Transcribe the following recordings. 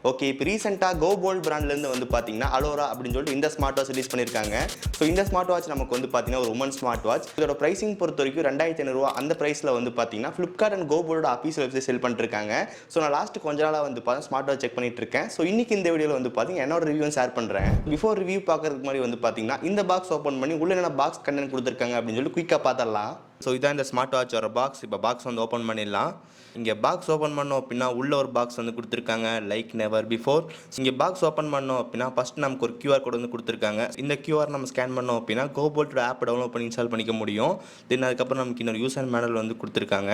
Okay, இப்போ ரீசெண்டாக cobalt பிராண்ட்லேருந்து வந்து பார்த்தீங்கன்னா அலோரா அப்படின்னு சொல்லிட்டு இந்த ஸ்மார்ட் வாட்ச் ரிலீஸ் பண்ணியிருக்காங்க. ஸோ இந்த ஸ்மார்ட் வாட்ச் நமக்கு வந்து பார்த்தீங்கன்னா ஒரு உமன் ஸ்மார்ட் வாட்ச். இதோட ப்ரைசிங் பொறுத்த வரைக்கும் 2500 அந்த ப்ரைஸில் வந்து பார்த்தீங்கன்னா ஃப்ளிப்கார்ட் அண்ட் கோபோல்டோட அஃபீஷியல் வெப்சைட் செல் பண்ணிருக்காங்க. ஸோ நான் லாஸ்ட் கொஞ்ச நாளாக வந்து பார்த்தா ஸ்மார்ட் வாட்ச் செக் பண்ணிட்டு இருக்கேன். ஸோ இன்னைக்கு இந்த வீடியோவில் வந்து பார்த்தீங்கன்னா என்னோட ரிவ்யூ ஷேர் பண்ணுறேன். பிஃபோர் ரிவ்யூ பார்க்கறதுக்கு மாதிரி வந்து பார்த்தீங்கன்னா இந்த பாக்ஸ் ஓப்பன் பண்ணி உள்ள என்ன பாக்ஸ் கண்டென்ட் கொடுத்துருக்காங்க அப்படின்னு சொல்லி குயிக்காக பார்த்தரலாம். ஸோ இதான் இந்த ஸ்மார்ட் வாட்சோட பாக்ஸ். இப்போ பாக்ஸ் வந்து ஓப்பன் பண்ணிடலாம். இங்கே பாக்ஸ் ஓப்பன் பண்ணோம் அப்படின்னா உள்ள ஒரு பாக்ஸ் வந்து கொடுத்துருக்காங்க லைக் நெவர் பிஃபோர். இங்கே பாக்ஸ் ஓப்பன் பண்ணோம் அப்படின்னா ஃபஸ்ட் நமக்கு ஒரு QR கோட் வந்து கொடுத்துருக்காங்க. இந்த QR நம்ம ஸ்கேன் பண்ணோம் அப்படின்னா கோபோல்ட் ஆப் டவுன்லோட் பண்ணி இன்ஸ்டால் பண்ணிக்க முடியும். தென் அதுக்கப்புறம் நமக்கு இன்னொரு யூசர் மேனுவல் வந்து கொடுத்துருக்காங்க.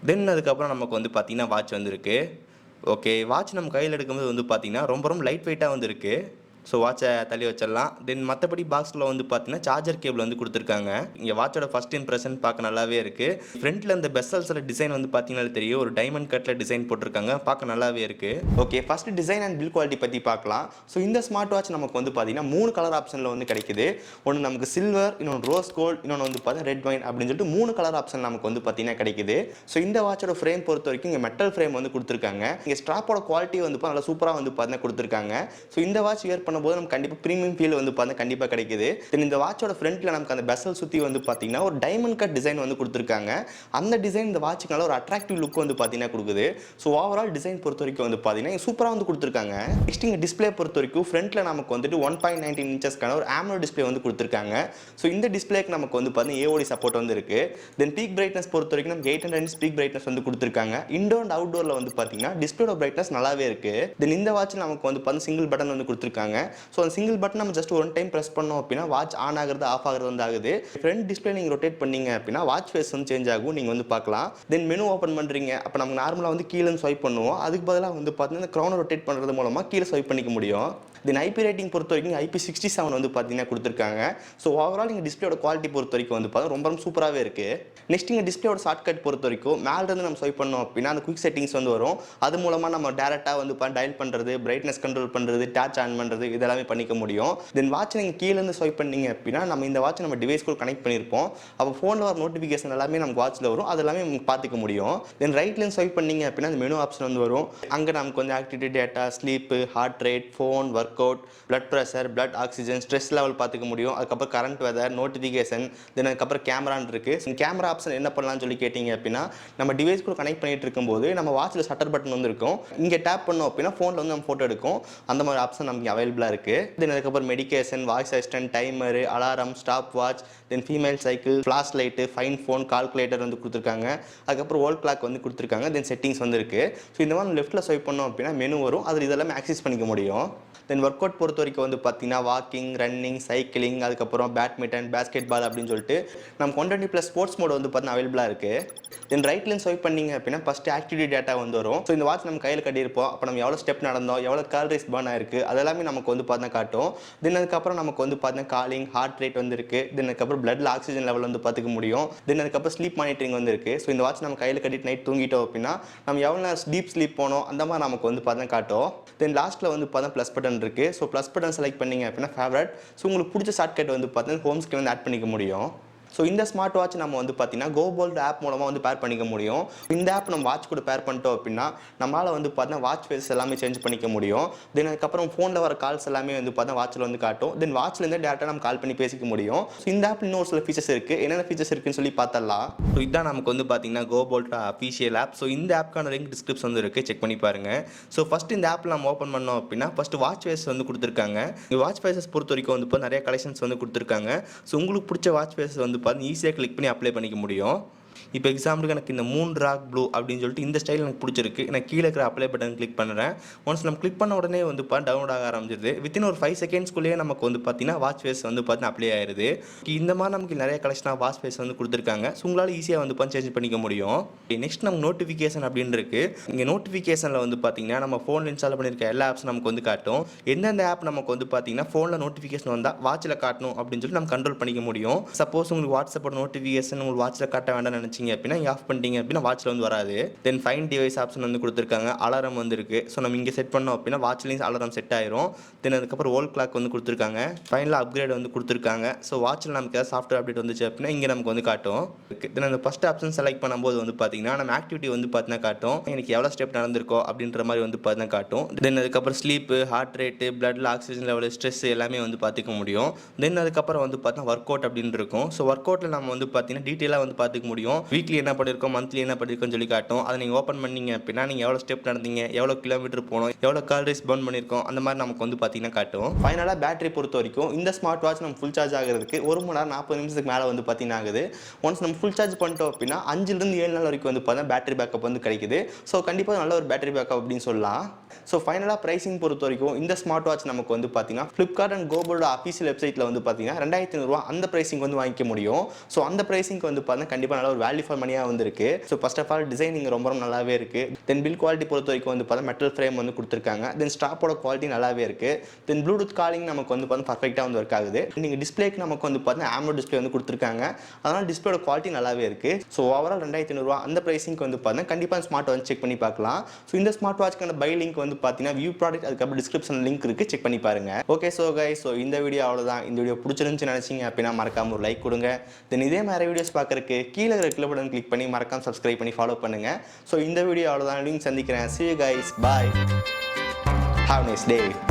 தென் அதுக்கப்புறம் நமக்கு வந்து பார்த்தீங்கன்னா வாட்ச் வந்துருக்கு. ஓகே, வாட்ச் நம்ம கையில் எடுக்கும்போது வந்து பார்த்தீங்கன்னா ரொம்ப லைட் வெயிட்டாக வந்து இருக்குது. ஸோ வாட்சை தள்ளி வச்சிடலாம். தென் மற்றபடி பாக்ஸில் வந்து பார்த்தீங்கன்னா சார்ஜர் கேபிள் வந்து கொடுத்துருக்காங்க. இங்கே வாட்சோட ஃபஸ்ட் இம்ப்ரெஷன் பார்க்க நல்லாவே இருக்குது. ஃப்ரண்ட்டில் இந்த பெசல்ஸோட டிசைன் வந்து பார்த்தீங்கன்னா தெரியும், ஒரு டைமண்ட் கட்டில் டிசைன் போட்டிருக்காங்க, பார்க்க நல்லாவே இருக்குது. Okay, first design and build quality பற்றி பார்க்கலாம். ஸோ இந்த ஸ்மார்ட் வாட்ச் நமக்கு வந்து பார்த்தீங்கன்னா 3 கலர் ஆப்ஷனில் வந்து கிடைக்குது. ஒன்று நமக்கு சில்வர், இன்னொன்று ரோஸ் கோல்டு, இன்னொன்று வந்து பார்த்தீங்கன்னா ரெட் வைன் அப்படின்னு சொல்லிட்டு 3 கலர் ஆப்ஷன் நமக்கு வந்து பார்த்தீங்கன்னா கிடைக்குது. ஸோ இந்த வாட்சோட ஃப்ரேம் பொறுத்த வரைக்கும் இங்கே மெட்டல் ஃப்ரேம் வந்து கொடுத்துருக்காங்க. இங்கே ஸ்ட்ராப்போட குவாலிட்டி வந்து நல்லா சூப்பராக வந்து பார்த்தீங்கன்னா கொடுத்துருக்காங்க. ஸோ இந்த வாட்ச் வியர் பண்ணும்போது நமக்கு கண்டிப்பாக ப்ரீமியம் ஃபீல் வந்து பார்த்தீங்கன்னா கண்டிப்பாக கிடைக்குது. தென் இந்த வாட்சோட ஃப்ரண்ட்டில் நமக்கு அந்த பெசல் சுற்றி வந்து பார்த்தீங்கன்னா ஒரு டைமண்ட் கட் டிசைன் வந்து கொடுத்துருக்காங்க. அந்த டிசைன் இந்த வாட்சுக்கு நல்ல ஒரு அட்ராக்டிவ் லுக் வந்து பார்த்தீங்கன்னா கொடுக்குது. ஸோ ஓவரால் டிசைன் பொறுத்த வரைக்கும் வந்து பார்த்தீங்கன்னா சூப்பராக வந்து கொடுத்துருக்காங்க. நெக்ஸ்ட் இங்கே டிஸ்பிளே பொறுத்த வரைக்கும் ஃப்ரண்ட்டில் நமக்கு வந்துட்டு 1.19 இன்ச்சஸ்க்கான ஒரு AMOLED டிஸ்பிளே வந்து கொடுத்துருக்காங்க. ஸோ இந்த டிஸ்பிளேக்கு நமக்கு வந்து பார்த்தீங்கன்னா AOD சப்போர்ட் வந்து இருக்குது. தென் பீக் பிரைட்னஸ் பொறுத்த வரைக்கும் நமக்கு 800 பீக் பிரைட்னஸ் வந்து கொடுத்துருக்காங்க. இன்டோர் அண்ட் அவுட்டோரில் வந்து பார்த்தீங்கன்னா டிஸ்பிளேட பிரைட்னஸ் நல்லாவே இருக்குது. தென் இந்த வாட்ச் நமக்கு வந்து பார்த்தீங்கன்னா சிங்கிள் பட்டன் வந்து கொடுத்துருக்காங்க. ஸோ அந்த சிங்கிள் பட்டன் நம்ம ஜஸ்ட் ஒன் டைம் ப்ரெஸ் பண்ணோம் அப்படின்னா வாட்ச் ஆன் ஆகிறது ஆஃப் ஆகிறது வந்து ஆகுது. ஃப்ரண்ட் டிஸ்பிளே நீங்கள் ரொட்டேட் பண்ணீங்க அப்படின்னா வாட்ச் ஃபேஸ் வந்து சேஞ்ச் ஆகும், நீங்கள் வந்து பார்க்கலாம். தென் மெனு ஓப்பன் பண்ணுறீங்க அப்போ நம்ம நார்மலாக வந்து கீழே ஸ்வைப் பண்ணுவோம், அதுக்கு பதிலாக வந்து பார்த்தீங்கன்னா இந்த க்ரௌனை ரொட்டேட் பண்ணுறது மூலமாக கீழே ஸ்வைப் பண்ணிக்க முடியும். தென் IP ரேட்டிங் பொறுத்த வரைக்கும் IP67 வந்து பார்த்தீங்கன்னா கொடுத்துருக்காங்க. ஸோ ஓவரால் இங்கே டிஸ்பிளேயோட குவாலிட்டி பொறுத்த வரைக்கும் வந்து பார்த்தா ரொம்ப சூப்பராகவே இருக்குது. நெக்ஸ்ட் இங்கே டிஸ்பிளேயோட ஷார்ட்கட் பொறுத்த வரைக்கும் மேலேருந்து நம்ம ஸ்வைப் பண்ணோம் அப்படின்னா அந்த குயிக் செட்டிங்ஸ் வந்து வரும். அது மூலமாக நம்ம டேரெக்டாக வந்து டயல் பண்ணுறது, பிரைட்னஸ் கண்ட்ரோல் பண்ணுறது, டச் ஆன் பண்ணுறது இதெல்லாமே பண்ணிக்க முடியும். தென் வாட்ச் நீங்கள் கீழேருந்து ஸ்வைப் பண்ணீங்க அப்படின்னா நம்ம இந்த வாட்ச் நம்ம டிவைஸ் கூட கனெக்ட் பண்ணியிருப்போம். அப்போ ஃபோனில் வர நோட்டிஃபிகேஷன் எல்லாமே நமக்கு வாட்சில் வரும், அது எல்லாமே நமக்கு பார்த்துக்க முடியும். தென் ரைட்லேருந்து ஸ்வைப் பண்ணீங்க அப்படின்னா அந்த மெனு ஆப்ஷன் வந்து வரும். அங்கே நமக்கு வந்து activity data, sleep, heart rate, phone, work out, blood pressure, blood oxygen, stress level பார்த்துக்க முடியும். அதுக்கப்புறம் கரண்ட் வெதர், நோட்டிஃபிகேஷன், தென் அதுக்கப்புறம் கேமரான்னு இருக்குது. கேமரா ஆப்ஷன் என்ன பண்ணலாம்னு சொல்லி கேட்டிங்க அப்படின்னா நம்ம டிவைஸ் கூட கனெக்ட் பண்ணிட்டு இருக்கும்போது நம்ம வாட்சில் ஷட்டர் பட்டன் வந்து இருக்கும், இங்கே டேப் பண்ணோம் அப்படின்னா ஃபோனில் வந்து நம்ம ஃபோட்டோ எடுக்கும். அந்த மாதிரி ஆப்ஷன் நமக்கு அவைலபிளாக இருக்குது. தென் அதுக்கப்புறம் medication, voice assistant, timer, alarm, stop watch, தென் female cycle, flash light, fine phone, calculator வந்து கொடுத்துருக்காங்க. அதுக்கப்புறம் ஓல்ட் கிளாக் வந்து கொடுத்துருக்காங்க. தென் செட்டிங்ஸ் வந்து இருக்குது. ஸோ இந்த மாதிரி லெஃப்ட்டில் ஸ்வைப் பண்ணோம் அப்படின்னா மெனு வரும், அதில் இதெல்லாமே ஆக்சஸ் பண்ணிக்க முடியும். தென் ஒர்க் அவுட் பொறுத்த வரைக்கும் வந்து பார்த்தீங்கன்னா வாக்கிங், ரன்னிங், சைக்கிளிங், அதுக்கப்புறம் பேட்மிண்டன், பேஸ்கெட் பால் அப்படின்னு சொல்லிட்டு நம்ம 120+ ஸ்போர்ட்ஸ் மோட் வந்து பார்த்தீங்கன்னா அவைலபிளாக இருக்குது. தென் ரைட்லேருந்து ஸ்வைப் பண்ணிங்க அப்படின்னா ஃபஸ்ட்டு ஆக்டிவிட்டி டேட்டா வந்து வரும். ஸோ இந்த வாட்ச் நம்ம கையில் கட்டியிருப்போம், அப்போ நம்ம எவ்வளோ ஸ்டெப் நடந்தோம், எவ்வளோ கேலரிஸ் பர்ன் ஆயிருக்கு அதெல்லாமே நமக்கு வந்து பார்த்தீங்கன்னா காட்டும். தென் அதுக்கப்புறம் நமக்கு வந்து பார்த்தீங்கன்னா காலிங், ஹார்ட் ரேட் வந்து இருக்குது. தென் அதுக்கப்புறம் பிளட்ல ஆக்சிஜன் லெவல் வந்து பார்த்துக்க முடியும். தென் அதுக்கப்புறம் ஸ்லீப் மானிட்டரிங் வந்து இருக்குது. ஸோ இந்த வாட்ச் நம்ம கையில் கட்டிட்டு நைட் தூங்கிட்டோம் அப்படின்னா நம்ம எவ்வளோ நேரம் டீப் ஸ்லீப் போனோம் அந்த மாதிரி நமக்கு வந்து பார்த்தீங்கன்னா காட்டும். தென் லாஸ்ட்டில் வந்து பார்த்தா ப்ளஸ் பட்டன் இருக்குது. ஸோ ப்ளஸ் பட்டன் செலக்ட் பண்ணிங்க அப்படின்னா ஃபேவரட். ஸோ உங்களுக்கு பிடிச்ச ஷார்ட்கட் வந்து பார்த்தீங்கன்னா ஹோம் ஸ்க்ரீன் வந்து ஆட் பண்ணிக்க முடியும். ஸோ இந்த ஸ்மார்ட் வாட்ச் நம்ம வந்து பார்த்தீங்கன்னா கோபோல்ட் ஆப் மூலமாக வந்து பேர் பண்ணிக்க முடியும். இந்த ஆப் நம்ம வாட்ச் கூட பேர் பண்ணிட்டோம் அப்படின்னா நம்மளால் வந்து பார்த்தீங்கன்னா வாட்ச் ஃபேஸ் எல்லாமே சேஞ்ச் பண்ணிக்க முடியும். தென் அதுக்கப்புறம் ஃபோனில் வர கால்ஸ் எல்லாமே வந்து பார்த்தீங்கன்னா வாட்சில் வந்து காட்டும். தென் வாட்ச்லேருந்து டேரெக்டாக நம்ம கால் பண்ணி பேசிக்க முடியும். ஸோ இந்த ஆப் இன்னும் ஒரு சில ஃபீச்சர்ஸ் இருக்குது, என்னென்ன ஃபீச்சர்ஸ் இருக்குன்னு சொல்லி பார்த்தலாம். ஸோ இதுதான் நமக்கு வந்து பார்த்தீங்கன்னா கோபோல்ட் அஃபீஷியல் ஆப். ஸோ இந்த ஆப்க்கான லிங்க் டிஸ்கிரிப்ஷன் வந்து இருக்குது, செக் பண்ணி பாருங்கள். ஸோ ஃபஸ்ட்டு இந்த ஆப்பில் நம்ம ஓப்பன் பண்ணோம் அப்படின்னா ஃபஸ்ட்டு வாட்ச் ஃபேஸ் வந்து கொடுத்துருக்காங்க. இந்த வாட்ச் ஃபேஸஸ் பொறுத்த வரைக்கும் வந்து இப்போ நிறைய கலெக்ஷன்ஸ் வந்து கொடுத்துருக்காங்க. ஸோ உங்களுக்கு பிடிச்ச வாட்ச் ஃபேஸ் வந்து பார்த்தீங்கன்னா ஈஸியாக கிளிக் பண்ணி அப்ளை பண்ணிக்க முடியும். இப்போ எக்ஸாம்பிளுக்கு எனக்கு இந்த மூன் ராக் ப்ளூ அப்படின்னு சொல்லிட்டு இந்த ஸ்டைல் எனக்கு பிடிச்சிருக்கு. நான் கீழே இருக்கிற அப்ளை பட்டன் கிளிக் பண்ணுறேன். ஒன்ஸ் நம்ம கிளிக் பண்ண உடனே வந்து டவுன்லோட் ஆக ஆரம்பிச்சிருது. வித்தின் ஒரு 5 செகண்ட்ஸ்குள்ளேயே நமக்கு வந்து பார்த்தீங்கன்னா வாட்ச் ஃபேஸ் வந்து பார்த்தீங்கன்னா அப்ளை ஆயிடுது. இந்த மாதிரி நமக்கு நிறைய கலெக்ஷனாக வாட்ச் ஃபேஸ் வந்து கொடுத்துருக்காங்க. ஸோ உங்களால் ஈஸியாக வந்து சேஞ்ச் பண்ணிக்க முடியும். நெக்ஸ்ட் நமக்கு நோட்டிஃபிகேஷன் அப்படின்னு இருக்கு. இங்கே நோட்டிஃபிகேஷனில் வந்து பார்த்தீங்கன்னா நம்ம ஃபோனில் இன்ஸ்டால் பண்ணியிருக்க எல்லா ஆப்ஸ் நமக்கு வந்து காட்டும். எந்தெந்த ஆப் நமக்கு வந்து பார்த்தீங்கன்னா ஃபோனில் நோட்டிஃபிகேஷன் வந்தால் வாட்சில் காட்டணும் அப்படின்னு சொல்லி நம்ம கண்ட்ரோல் பண்ணிக்க முடியும். சப்போஸ் உங்களுக்கு வாட்ஸ்அப்போட நோட்டிஃபிகேஷன் உங்களுக்கு வாட்சில் காட்ட வேண்டாம்னு நினச்சிங்க அப்படின்னா நீங்கள் ஆஃப் பண்ணிட்டீங்க அப்படின்னா வாட்சில் வந்து வராது. தென் ஃபைன் டிவைஸ் ஆப்ஷன் வந்து கொடுத்துருக்காங்க. அலாரம் வந்து இருக்குது. ஸோ நம்ம இங்கே செட் பண்ணோம் அப்படின்னா வாட்ச்லேயும் அலாரம் செட் ஆயிரும். தென் அதுக்கப்புறம் ஓல் கிளாக் வந்து கொடுத்துருக்காங்க. ஃபைனலாக அப்கிரேட் வந்து கொடுத்துருக்காங்க. ஸோ வாட்சில் நமக்கு ஏதாவது சாஃப்ட்வேர் அப்டேட் வந்துச்சு அப்படின்னா இங்கே நமக்கு வந்து காட்டும். தென் அந்த ஃபஸ்ட் ஆப்ஷன் செலக்ட் பண்ணும்போது வந்து பார்த்தீங்கன்னா நம்ம ஆக்டிவிட்டி வந்து பார்த்தீங்கன்னா காட்டும். எனக்கு எவ்வளோ ஸ்டெப் நடந்திருக்கோ அப்படின்ற மாதிரி வந்து பார்த்தீங்கன்னா காட்டும். தென் அதுக்கப்புறம் ஸ்லீப்பு, ஹார்ட் ரேட்டு, பிளட்ல ஆக்சிஜன் லெவல், ஸ்ட்ரெஸ் எல்லாமே வந்து பார்த்துக்க முடியும். தென் அதுக்கப்புறம் வந்து பார்த்தீங்கன்னா ஒர்க் அவுட் அப்படின்னு இருக்கும். ஸோ ஒர்க் அவுட்டில் நம்ம வந்து பார்த்தீங்கன்னா டீட்டெயிலாக வந்து பார்த்துக்க முடியும். வீக்லி என்ன பண்ணியிருக்கோம், மந்த்லி என்ன பண்ணியிருக்கோம்னு சொல்லி காட்டும். அதை நீங்கள் ஓப்பன் பண்ணீங்க அப்படின்னா நீங்கள் எவ்வளோ ஸ்டெப் நடந்தீங்க, எவ்வளோ கிலோமீட்டர் போனோம், எவ்வளோ காலரிஸ் பர்ன் பண்ணியிருக்கோம், அந்த மாதிரி நமக்கு வந்து பார்த்தீங்கன்னா காட்டும். ஃபைனலாக பேட்டரி பொறுத்த வரைக்கும் இந்த ஸ்மார்ட் வாட்ச் நம்ம ஃபுல் சார்ஜ் ஆகிறதுக்கு 1 மணி நேரம் 40 நிமிஷத்துக்கு மேலே வந்து பார்த்தீங்கன்னா ஆகுது. ஒன்ஸ் நம்ம ஃபுல் சார்ஜ் பண்ணிட்டோம் அப்படின்னா 5லிருந்து 7 நாள் வரைக்கும் வந்து பார்த்தீங்கன்னா பேட்டரி பேக்கப் வந்து கிடைக்குது. ஸோ கண்டிப்பாக நல்ல ஒரு பேட்டரி பேக்கப் அப்படின்னு சொல்லலாம். ஸோ ஃபைனலாக ப்ரைஸிங் பொறுத்த வரைக்கும் இந்த ஸ்மார்ட் வாட்ச் நமக்கு வந்து பார்த்தீங்கன்னா ஃப்ளிப்கார்ட் அண்ட் கோபோட அஃபீஷியல் வெப்சைட்டில் வந்து பார்த்தீங்கன்னா 2500 அந்த ப்ரைஸிங் வந்து வாங்கிக்க முடியும். ஸோ அந்த ப்ரைஸிங்க்கு வந்து பார்த்தீங்கன்னா கண்டிப்பாக நல்ல ஒரு வேல்யூ ஃபார் மணியாக வந்துருக்கு. So first of all designing ரொம்ப நல்லாவே இருக்குது. தென் பில் குவாலிட்டி பொறுத்த வரைக்கும் வந்து பார்த்தீங்கன்னா மெட்டல் ஃப்ரேம் வந்து கொடுத்துருக்காங்க. தென் ஸ்டாப்போட குவாலிட்டி நல்லாவே இருக்குது. தென் ப்ளூடூத் காலிங் நமக்கு வந்து பார்த்தீங்கன்னா பர்ஃபெக்டாக வந்து ஒர்க் ஆகுது. நீங்கள் டிஸ்பிளேக்கு நமக்கு வந்து பார்த்தீங்கன்னா AMOLED டிஸ்பிளே வந்து கொடுத்துருக்காங்க. அதனால் டிஸ்பிளேட குவாலிட்டி நல்லாவே இருக்குது. ஸோ ஓவரால் 2500 அந்த ப்ரைஸிங்க்கு வந்து பார்த்தீங்கன்னா கண்டிப்பாக ஸ்மார்ட் வாட்ச் செக் பண்ணி பார்க்கலாம். ஸோ இந்த ஸ்மார்ட் வாட்ச்க்கான பை லிங்க் வந்து பார்த்தீங்கன்னா வியூ ப்ராடக்ட் அதுக்கப்புறம் டிஸ்கிரிப்ஷன் லிங்க் இருக்குது, செக் பண்ணி பாருங்க. ஓகே ஸோ கைஸ், ஸோ இந்த வீடியோ அவ்வளோதான். இந்த வீடியோ பிடிச்சிருந்துச்சு நினச்சிங்க அப்படின்னா மறக்காம ஒரு லைக் கொடுங்க. தென் இதே மாதிரி வீடியோஸ் பார்க்கறதுக்கு கீழே இருக்கிற பட்டன் கிளிக் பண்ணி மறக்காம சப்ஸ்கிரைப் பண்ணி ஃபாலோ பண்ணுங்க. ஸோ இந்த வீடியோ அவ்வளோதான். சந்திக்கிறேன். See you guys. Bye. Have a nice day.